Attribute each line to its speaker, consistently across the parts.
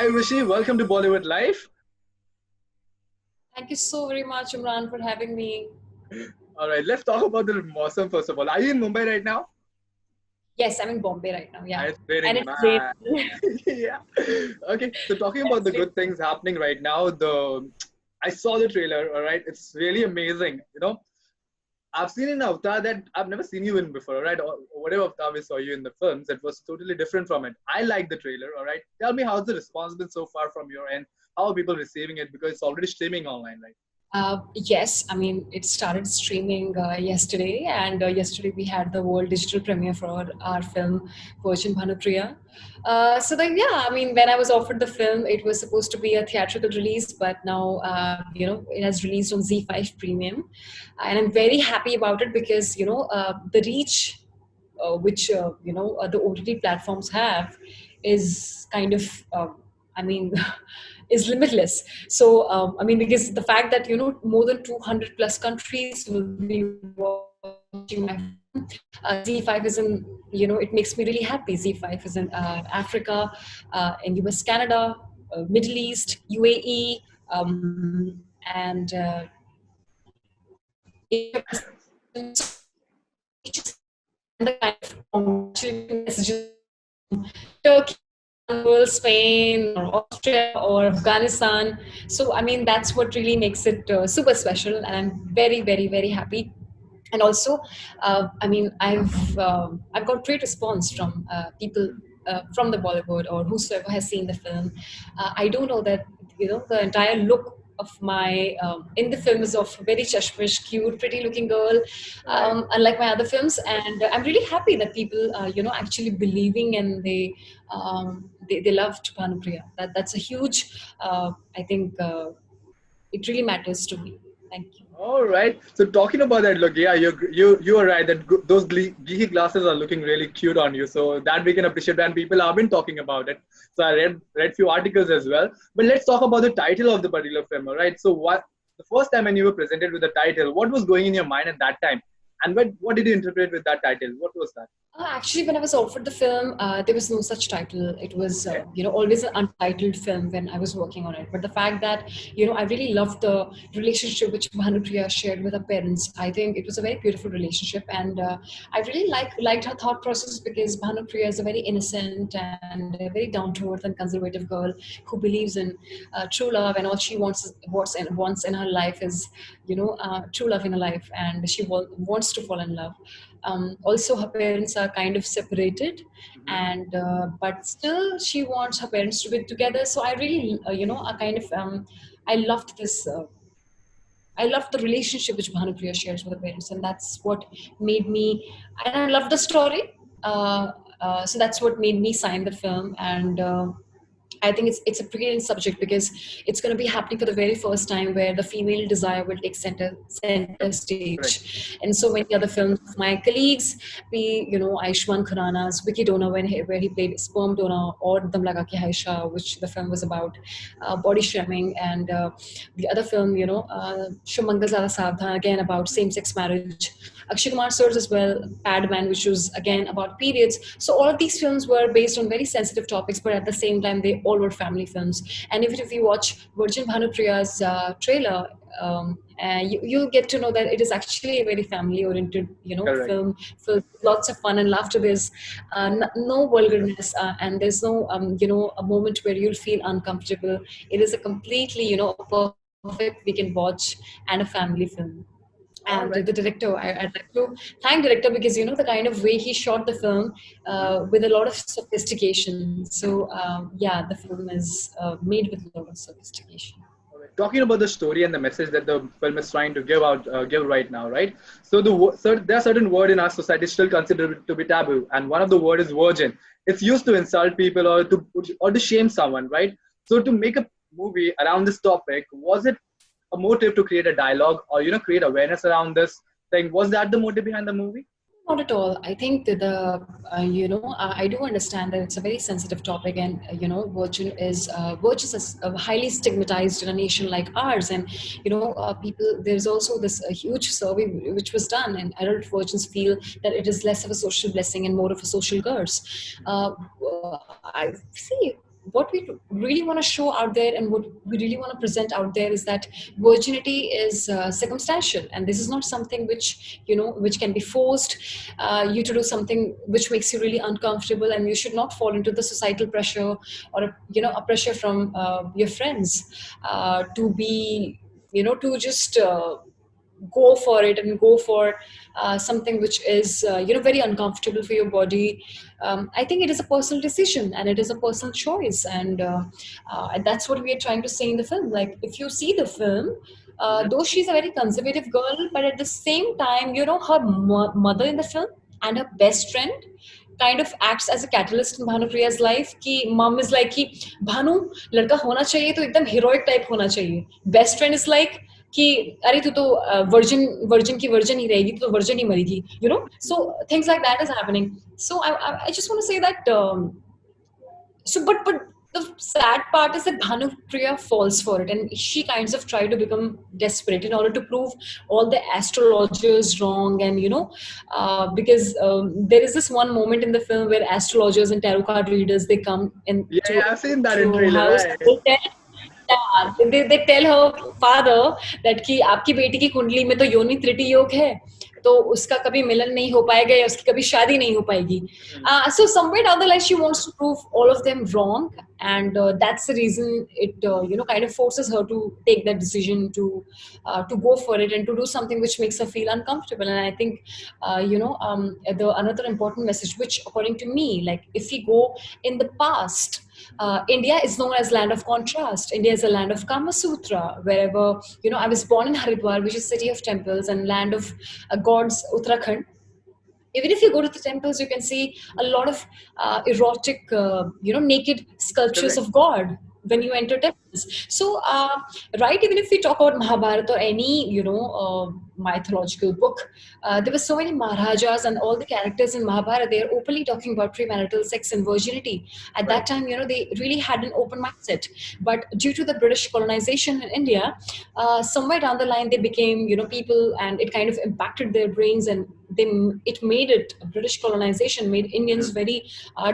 Speaker 1: Hi Urvashi, welcome to Bollywood Live.
Speaker 2: Thank you so very much, Imran, for having me.
Speaker 1: All right, let's talk about the Mawsam first of all. Are you in Mumbai right now?
Speaker 2: Yes, I'm in Bombay right now. Yeah,
Speaker 1: It's
Speaker 2: and
Speaker 1: raining,
Speaker 2: it's
Speaker 1: man.
Speaker 2: raining.
Speaker 1: Yeah. Okay, so talking about
Speaker 2: That's
Speaker 1: the
Speaker 2: really
Speaker 1: good things happening right now, I saw the trailer. All right, it's really amazing. I've seen in Avatar that I've never seen you in before. All right, or whatever Avatar we saw you in the films, it was totally different from it. I like the trailer. All right, tell me how's the response been so far from your end? How are people receiving it? Because it's already streaming online, right?
Speaker 2: Yes, I mean, it started streaming yesterday, and yesterday we had the world digital premiere for our film, Virgin Bhanupriya. So then, yeah, I mean, when I was offered the film, it was supposed to be a theatrical release, but now, it has released on Z5 Premium. And I'm very happy about it because, the reach which, the OTT platforms have is kind of, I mean, is limitless. So, I mean, because the fact that, more than 200 plus countries will be watching my film, Z5 is in, it makes me really happy. Z5 is in Africa, in US, Canada, Middle East, UAE, and the kind of messages Turkey, Spain, or Austria, or Afghanistan. So, I mean, that's what really makes it super special, and I'm very, very, very happy. And also, I mean, I've got great response from people from the Bollywood or whosoever has seen the film. I do know that the entire look of my in the film is of a very chashmish, cute, pretty-looking girl,
Speaker 1: Right.
Speaker 2: unlike my other films. And I'm really happy that people, actually believing and they loved Bhanupriya. That's a huge, I think, it really matters to me. Thank you.
Speaker 1: All right. So talking about that, look, yeah, you are right that those geeky glasses are looking really cute on you. So that we can appreciate, and people have been talking about it. So I read few articles as well. But let's talk about the title of the particular film, all right? So what the first time when you were presented with the title, what was going in your mind at that time, and what did you interpret with that title? What was that?
Speaker 2: Actually, when I was offered the film, there was no such title. It was,
Speaker 1: Okay.
Speaker 2: always an untitled film when I was working on it. But the fact that, I really loved the relationship which Bhanupriya shared with her parents. I think it was a very beautiful relationship, and I really liked her thought process because Bhanupriya is a very innocent and a very down to earth and conservative girl who believes in true love, and all she wants in her life is, true love in her life, and she wants to fall in love. Also, her parents are kind of separated,
Speaker 1: Mm-hmm.
Speaker 2: and but still she wants her parents to be together. So I really, I kind of, I loved this. I loved the relationship which Bhanupriya shares with her parents, and that's what made me. And I love the story. So that's what made me sign the film, and I think it's a brilliant subject because it's going to be happening for the very first time where the female desire will take center
Speaker 1: Correct.
Speaker 2: stage. And so many other films of my colleagues, be Ayushmann Khurrana's Vicky Donor where he played sperm donor, or Dam Laga Ke Haisha, which the film was about body shaming, and the other film, Shubh Zada Savdhan, again about same-sex marriage. Akshay Kumar Sir's as well, Padman, which was again about periods. So all of these films were based on very sensitive topics, but at the same time, they all were family films. And even if you watch Virgin Bhanupriya's trailer, you'll get to know that it is actually a very family-oriented,
Speaker 1: Correct.
Speaker 2: film filled with lots of fun and laughter. There's no vulgarness, and there's no, a moment where you'll feel uncomfortable. It is a completely, perfect weekend watch and a family film. And
Speaker 1: All
Speaker 2: the
Speaker 1: right.
Speaker 2: director, I'd like to thank director because the kind of way he shot the film
Speaker 1: Mm-hmm.
Speaker 2: with a lot of sophistication. So yeah, the film is made with a lot of sophistication.
Speaker 1: Alright. Talking about the story and the message that the film is trying to give right now, right? So there are certain words in our society still considered to be taboo, and one of the word is virgin. It's used to insult people or to shame someone, right? So to make a movie around this topic, was it a motive to create a dialogue or create awareness around this thing? Was that the motive behind the movie?
Speaker 2: Not at all. I think that I do understand that it's a very sensitive topic, and virgin is highly stigmatized in a nation like ours, and people. There's also this huge survey which was done, and adult virgins feel that it is less of a social blessing and more of a social curse. I see. what we really want to show out there and what we really want to present out there is that virginity is circumstantial, and this is not something which, which can be forced you to do something which makes you really uncomfortable, and you should not fall into the societal pressure or a pressure from your friends to be, to just go for it and go for something which is very uncomfortable for your body. I think it is a personal decision and it is a personal choice, and that's what we are trying to say in the film. Like, if you see the film,
Speaker 1: Mhm.
Speaker 2: though she's a very conservative girl, but at the same time, her mother in the film and her best friend kind of acts as a catalyst in Bhanupriya's life. Ki mom is like कि भानु लड़का होना चाहिए तो एकदम heroic type होना चाहिए. Best friend is like कि अरे तू तो virgin की virgin ही रहेगी, तू तो virgin he मरेगी. So things like that is happening. So I just want to say that. But the sad part is that Bhanupriya falls for it, and she kinds of try to become desperate in order to prove all the astrologers wrong. And because there is this one moment in the film where astrologers and tarot card readers, they come
Speaker 1: Yeah,
Speaker 2: into
Speaker 1: yeah, I've seen that in
Speaker 2: to
Speaker 1: trailer,
Speaker 2: house.
Speaker 1: right?
Speaker 2: They tell her father that कि आपकी बेटी की कुंडली में तो योनि त्रुटि योग है, तो उसका कभी मिलन नहीं हो पाएगा या उसकी कभी शादी नहीं हो पाएगी. So somewhere down the line she wants to prove all of them wrong, and that's the reason it kind of forces her to take that decision to go for it and to do something which makes her feel uncomfortable. And I think the another important message, which according to me, like if we go in the past, India is known as land of contrast. India is a land of Kama Sutra. Wherever, I was born in Haridwar, which is city of temples and land of gods, Uttarakhand. Even if you go to the temples, you can see a lot of erotic, naked sculptures
Speaker 1: Correct.
Speaker 2: of God when you enter temples. So, right, even if we talk about Mahabharata or any, mythological book, there were so many Maharajas and all the characters in Mahabharata, they are openly talking about premarital sex and virginity. At
Speaker 1: Right.
Speaker 2: that time, they really had an open mindset. But due to the British colonization in India, somewhere down the line, they became, people, and it kind of impacted their brains, and it made it, British colonization made Indians
Speaker 1: Mhm.
Speaker 2: very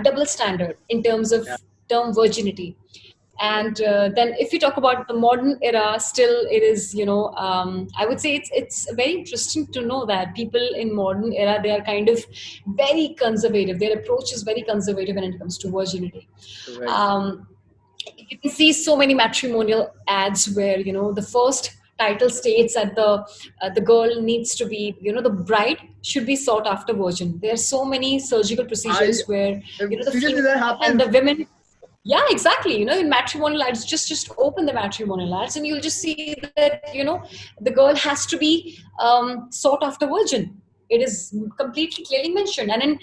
Speaker 2: double standard in terms of
Speaker 1: Yeah.
Speaker 2: term virginity.
Speaker 1: Right.
Speaker 2: And then if you talk about the modern era, still it is, I would say it's very interesting to know that people in modern era, they are kind of very conservative. Their approach is very conservative when it comes to virginity.
Speaker 1: Right.
Speaker 2: um, you can see so many matrimonial ads where the first title states that the girl needs to be, the bride should be sought after virgin. There are so many surgical
Speaker 1: I
Speaker 2: procedures where the
Speaker 1: seriously
Speaker 2: female
Speaker 1: that
Speaker 2: and
Speaker 1: happens.
Speaker 2: the women. Yeah, exactly. In matrimonial ads, just open the matrimonial ads, and you'll just see that the girl has to be sought after virgin. It is completely clearly mentioned. And in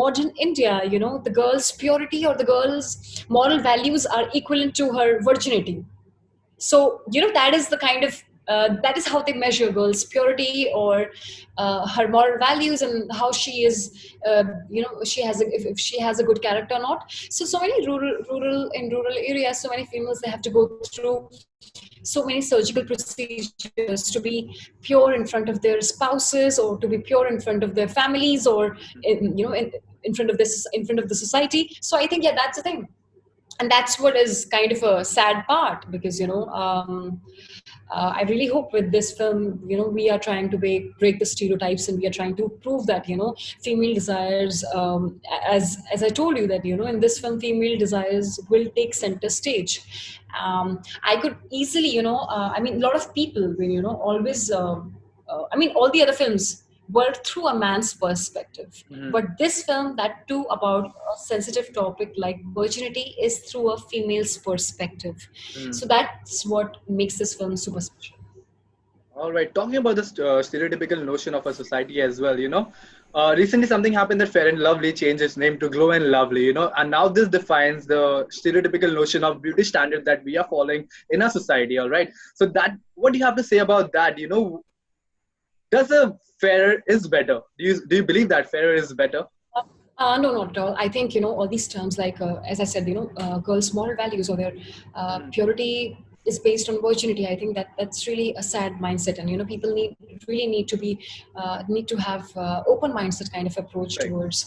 Speaker 2: modern India, the girl's purity or the girl's moral values are equivalent to her virginity. So that is the kind of that is how they measure girls' purity or her moral values, and how she is, she has if she has a good character or not. So many rural areas, so many females, they have to go through so many surgical procedures to be pure in front of their spouses, or to be pure in front of their families, or in front of this in front of the society. So I think, yeah, that's the thing. And that's what is kind of a sad part, because I really hope with this film, we are trying to break the stereotypes, and we are trying to prove that female desires, as I told you, that in this film, female desires will take center stage. I could easily, I mean, a lot of people will always I mean, all the other films were through a man's perspective.
Speaker 1: Mhm.
Speaker 2: But this film, that too about a sensitive topic like virginity, is through a female's perspective.
Speaker 1: Mhm.
Speaker 2: So that's what makes this film super special.
Speaker 1: All right. Talking about this stereotypical notion of a society as well, recently something happened that Fair and Lovely changed its name to Glow and Lovely, and now this defines the stereotypical notion of beauty standard that we are following in our society. All right. So what do you have to say about that? Does a fairer is better? Do you believe that fairer is better?
Speaker 2: No, not at all. I think, all these terms, like, as I said, girls' moral values or their
Speaker 1: Mhm.
Speaker 2: purity is based on virginity. I think that's really a sad mindset. And, people really need to have open mindset kind of approach
Speaker 1: Right.
Speaker 2: towards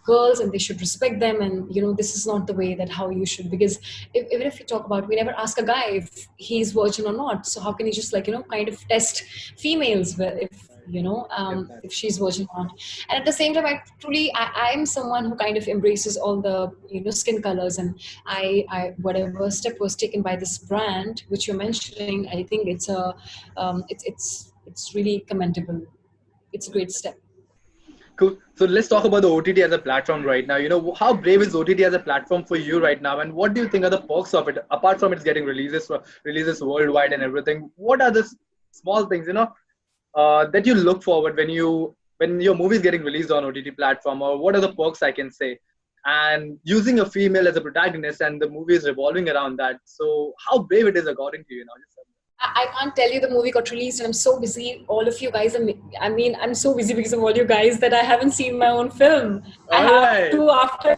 Speaker 2: girls and they should respect them, and this is not the way that how you should, because even if you talk about, we never ask a guy if he's virgin or not, so how can you just like kind of test females if
Speaker 1: Get that.
Speaker 2: if she's virgin or not. And at the same time, I'm someone who kind of embraces all the skin colors, and I whatever step was taken by this brand which you're mentioning, I think it's really commendable. It's a great step.
Speaker 1: Cool. So let's talk about the OTT as a platform right now. How brave is OTT as a platform for you right now, and what do you think are the perks of it? Apart from it's getting releases worldwide and everything, what are the small things that you look forward when your movie is getting released on OTT platform, or what are the perks I can say? And using a female as a protagonist, and the movie is revolving around that. So how brave it is according to you now?
Speaker 2: I can't tell you the movie got released, and I'm so busy. All of you guys, I'm so busy because of all you guys that I haven't seen my own film. I
Speaker 1: All
Speaker 2: have
Speaker 1: right.
Speaker 2: to after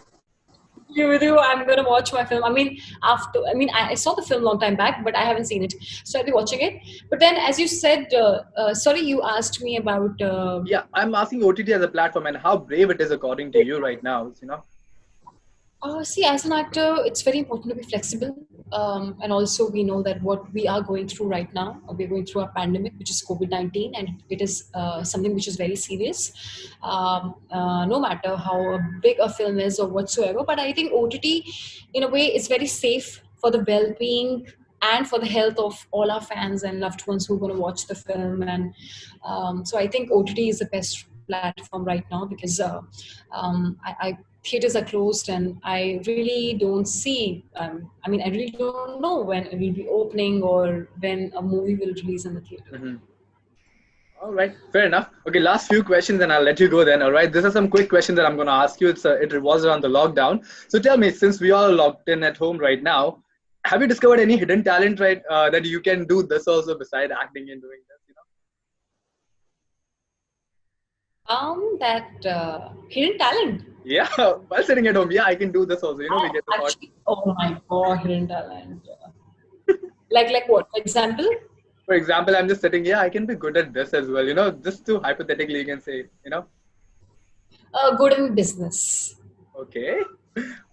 Speaker 2: you with you. I'm gonna watch my film. I saw the film long time back, but I haven't seen it, so I'll be watching it. But then, as you said, sorry, you asked me about.
Speaker 1: Yeah, I'm asking OTT as a platform and how brave it is according to you right now.
Speaker 2: See, as an actor, it's very important to be flexible. And also, we know that what we are going through right now, we're going through a pandemic, which is COVID-19, and it is something which is very serious. No matter how big a film is or whatsoever, but I think OTT, in a way, is very safe for the well-being and for the health of all our fans and loved ones who are going to watch the film. And so I think OTT is the best platform right now, because theaters are closed, and I really don't see. I really don't know when it will be opening or when a movie will release in the theater.
Speaker 1: Mhm. All right, fair enough. Okay, last few questions, and I'll let you go then. All right, these are some quick questions that I'm going to ask you. It revolves around the lockdown. So tell me, since we are locked in at home right now, have you discovered any hidden talent, right, that you can do this also beside acting and doing this?
Speaker 2: That hidden talent.
Speaker 1: Yeah, while sitting at home, yeah, I can do this also. We get the thought.
Speaker 2: Actually, oh my god, hidden talent. Like what? For example,
Speaker 1: For example, I'm just sitting, yeah, I can be good at this as well. Just to hypothetically, you can say.
Speaker 2: good in business.
Speaker 1: Okay.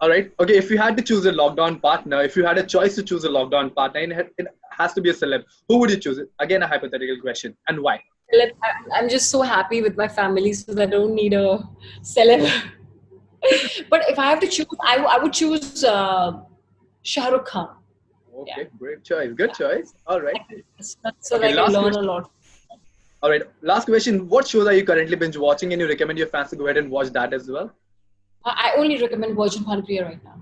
Speaker 1: All right. Okay. If you had to choose a lockdown partner, if you had a choice to choose a lockdown partner, and it has to be a celeb, who would you choose? Again, a hypothetical question. And why?
Speaker 2: I'm just so happy with my family, so that I don't need a celeb. But if I have to choose, I would choose Shah Rukh Khan. Yeah,
Speaker 1: Okay. Great choice. Good choice. All right.
Speaker 2: so
Speaker 1: Okay.
Speaker 2: I can
Speaker 1: Last
Speaker 2: learn a
Speaker 1: question.
Speaker 2: lot.
Speaker 1: All right. Last question. What shows are you currently binge watching, and you recommend your fans to go ahead and watch that as well?
Speaker 2: I only recommend Virgin Bhanupriya right now.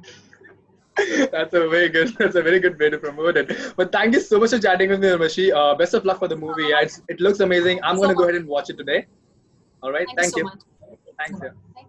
Speaker 1: That's a very good way to promote it. But thank you so much for chatting with me, Urvashi. Best of luck for the movie. Yeah, it looks amazing. I'm
Speaker 2: Thanks
Speaker 1: going
Speaker 2: so
Speaker 1: to go
Speaker 2: much.
Speaker 1: ahead and watch it today. All right.
Speaker 2: Thank you
Speaker 1: Thank
Speaker 2: so
Speaker 1: you.
Speaker 2: much.
Speaker 1: Thanks. Yeah.
Speaker 2: Thank